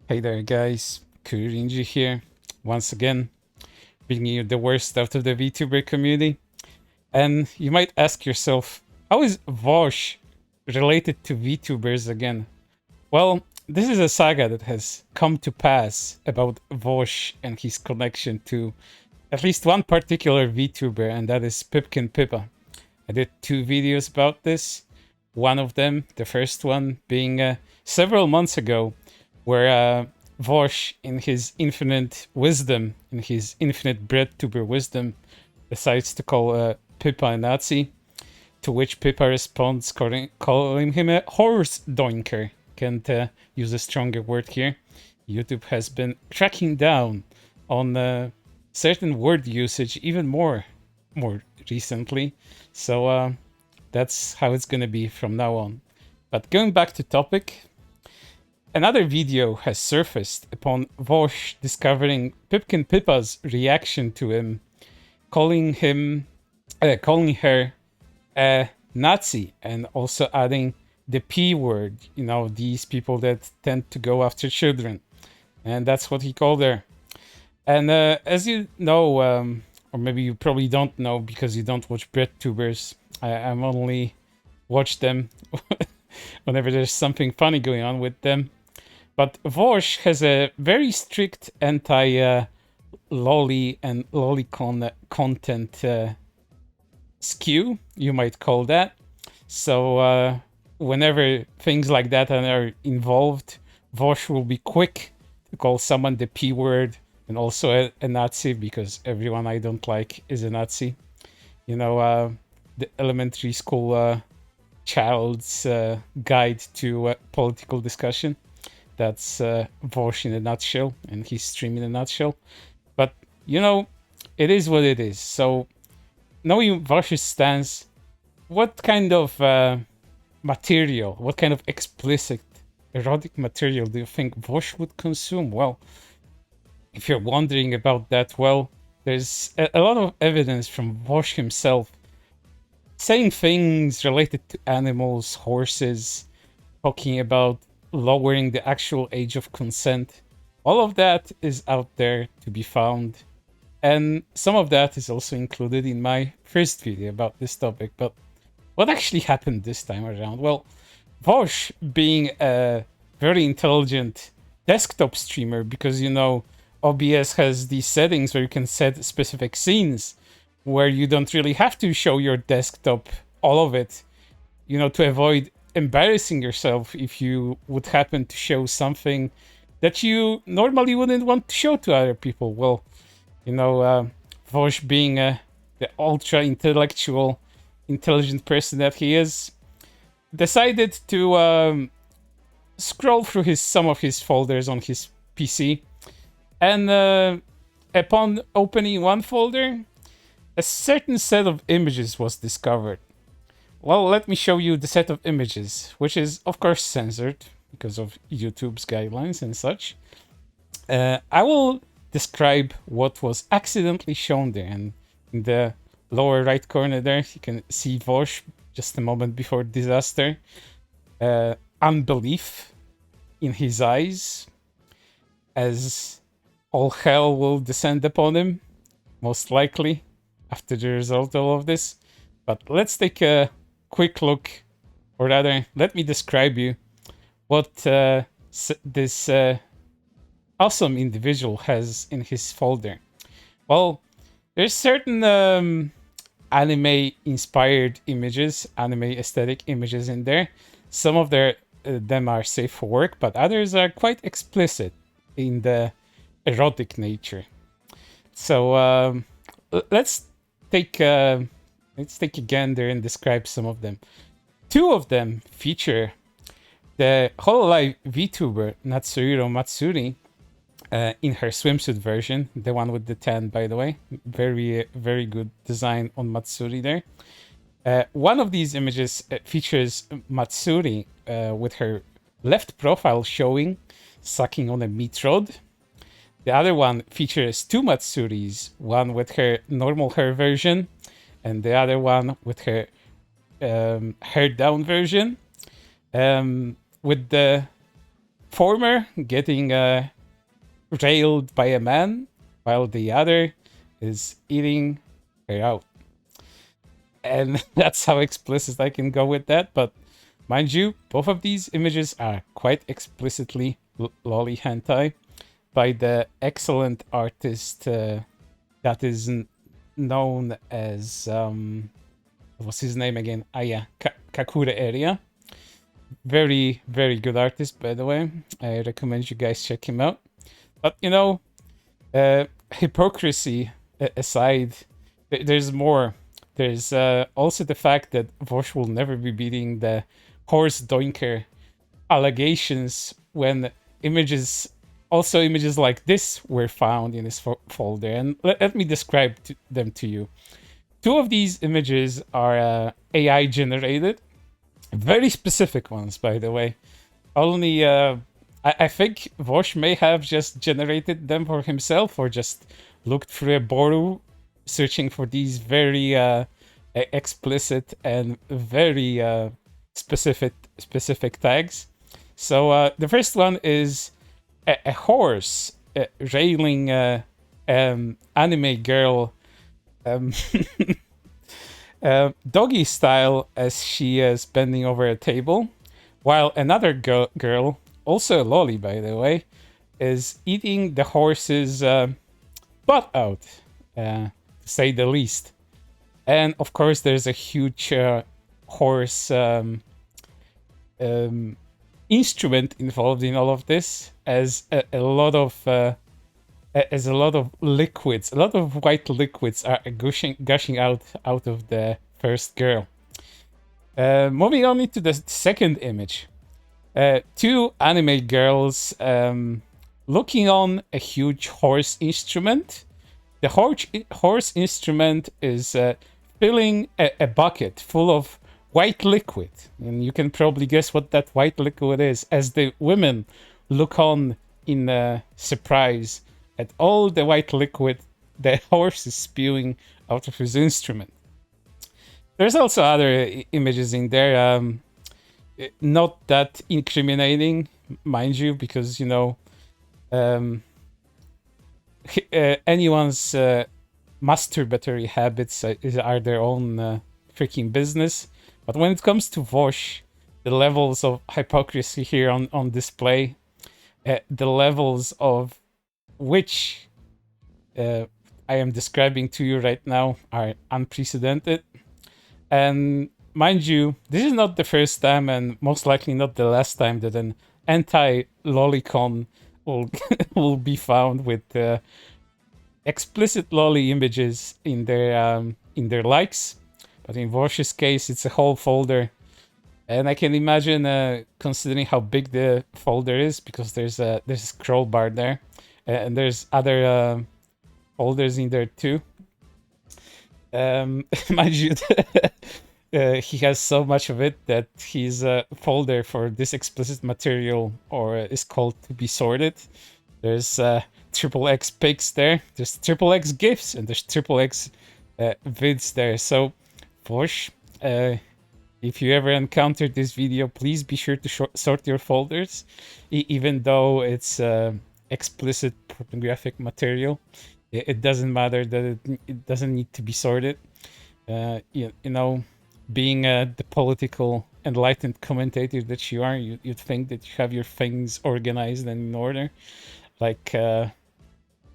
Hey there guys, Rinji here, once again, bringing you the worst out of the VTuber community. And you might ask yourself, how is Vaush related to VTubers again? Well, this is a saga that has come to pass about Vaush and his connection to at least one particular VTuber, and that is Pipkin Pippa. I did 2 videos about this. One of them, the first one, being several months ago, where Vaush, in his infinite wisdom, in his infinite Breadtuber wisdom, decides to call Pippa a Nazi, to which Pippa responds, calling him a horse doinker. Can't use a stronger word here. YouTube has been cracking down on certain word usage even more recently. So that's how it's gonna be from now on. But going back to topic, another video has surfaced upon Vaush discovering Pipkin Pippa's reaction to him, calling her a Nazi, and also adding the P word. You know, these people that tend to go after children, and that's what he called her. And as you know, or maybe you probably don't know because you don't watch Breadtubers. I'm only watch them whenever there's something funny going on with them. But Vaush has a very strict anti-lolly and lolicon content skew, you might call that. So whenever things like that are involved, Vaush will be quick to call someone the P word and also a Nazi, because everyone I don't like is a Nazi. You know, the elementary school child's guide to political discussion. That's Vaush in a nutshell, and his stream in a nutshell. But, you know, it is what it is. So, knowing Vaush's stance, what kind of material, what kind of explicit erotic material do you think Vaush would consume? Well, if you're wondering about that, well, there's a lot of evidence from Vaush himself saying things related to animals, horses, talking about lowering the actual age of consent. All of that is out there to be found. And some of that is also included in my first video about this topic. But what actually happened this time around? Well, Vaush, being a very intelligent desktop streamer, because you know, OBS has these settings where you can set specific scenes where you don't really have to show your desktop, all of it, you know, to avoid embarrassing yourself if you would happen to show something that you normally wouldn't want to show to other people. Well, you know, Vaush, being the ultra intellectual, intelligent person that he is, decided to scroll through some of his folders on his PC, and upon opening one folder, a certain set of images was discovered. Well, let me show you the set of images, which is, of course, censored because of YouTube's guidelines and such. I will describe what was accidentally shown there. And in the lower right corner there, you can see Vaush just a moment before disaster. Unbelief in his eyes, as all hell will descend upon him, most likely, after the result of all of this. But let's take a quick look, or rather, let me describe you what this awesome individual has in his folder. Well, there's certain anime-inspired images, anime aesthetic images in there. Some of them are safe for work, but others are quite explicit in the erotic nature. So let's take a gander and describe some of them. 2 of them feature the Hololive VTuber Natsuhiro Matsuri in her swimsuit version, the one with the tan, by the way. Very, very good design on Matsuri there. One of these images features Matsuri with her left profile showing, sucking on a meat rod. The other one features 2 Matsuris, one with her normal hair version, and the other one with her hair down version, with the former getting railed by a man, while the other is eating her out. And that's how explicit I can go with that. But mind you, both of these images are quite explicitly lolly hentai by the excellent artist that is known as what's his name again? Ah, yeah, Kakura area. Very, very good artist, by the way. I recommend you guys check him out. But you know, hypocrisy aside, there's more. There's also the fact that Vaush will never be beating the horse doinker allegations when images, also images like this, were found in his folder. And let me describe them to you. Two of these images are AI generated, very specific ones, by the way. Only I think Vaush may have just generated them for himself, or just looked through a Boru searching for these very explicit and very specific tags. So the first one is a horse railing anime girl doggy style as she is bending over a table, while another girl, also a lolly by the way, is eating the horse's butt out, to say the least. And of course there's a huge horse instrument involved in all of this, as a lot of liquids, a lot of white liquids are gushing out of the first girl. Moving on into the second image, two anime girls looking on a huge horse instrument. The horse instrument is filling a bucket full of white liquid, and you can probably guess what that white liquid is, as the women look on in surprise at all the white liquid the horse is spewing out of his instrument. There's also other images in there, not that incriminating, mind you, because, you know, anyone's masturbatory habits are their own freaking business. But when it comes to Vaush, the levels of hypocrisy here on display, the levels of which I am describing to you right now are unprecedented. And mind you, this is not the first time, and most likely not the last time, that an anti-lolicon will be found with explicit lolly images in their likes. But in Vaush's case, it's a whole folder. And I can imagine, considering how big the folder is, because there's a scroll bar there, and there's other folders in there too. Mind you, he has so much of it that his folder for this explicit material is called to be sorted. There's triple X pics there, there's triple X GIFs, and there's triple X vids there. So Vaush, if you ever encounter this video, please be sure to sort your folders, even though it's explicit pornographic material. It doesn't matter that it doesn't need to be sorted. You know, being the political enlightened commentator that you are, you'd think that you have your things organized and in order, like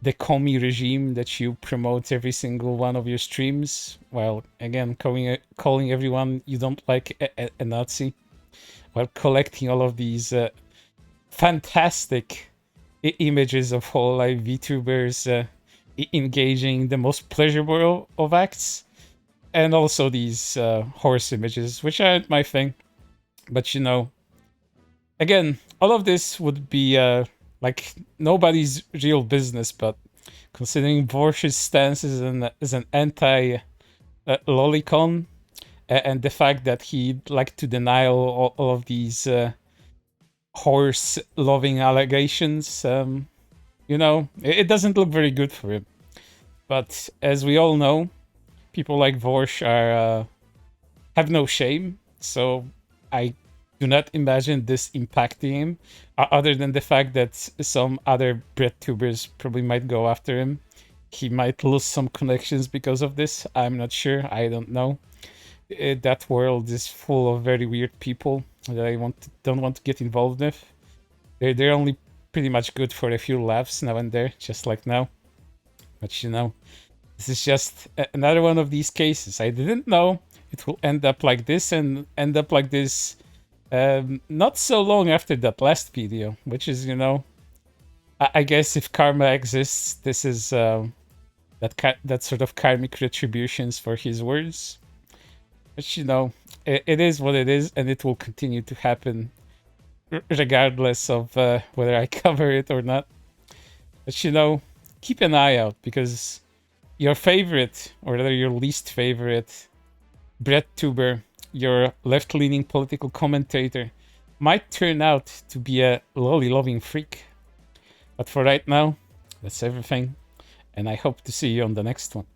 the commie regime that you promote every single one of your streams, while again calling everyone you don't like a Nazi, while collecting all of these fantastic images of whole life VTubers engaging in the most pleasurable of acts, and also these horse images, which aren't my thing. But you know, again, all of this would be like nobody's real business, but considering Vaush's stance as an anti-lolicon, and the fact that he'd like to deny all of these horse-loving allegations, you know, it doesn't look very good for him. But as we all know, people like Vaush have no shame, so I do not imagine this impacting him, other than the fact that some other Breadtubers probably might go after him. He might lose some connections because of this. I'm not sure. I don't know. That world is full of very weird people that I don't want to get involved with. They're only pretty much good for a few laughs now and there, just like now. But you know, this is just another one of these cases. I didn't know it will end up like this and end up like this not so long after that last video, which is, you know, I guess if karma exists, this is that sort of karmic retributions for his words. But you know, it is what it is, and it will continue to happen regardless of whether I cover it or not. But you know, keep an eye out, because your favorite, or rather your least favorite, Breadtuber, your left-leaning political commentator, might turn out to be a lolly-loving freak. But for right now, that's everything, and I hope to see you on the next one.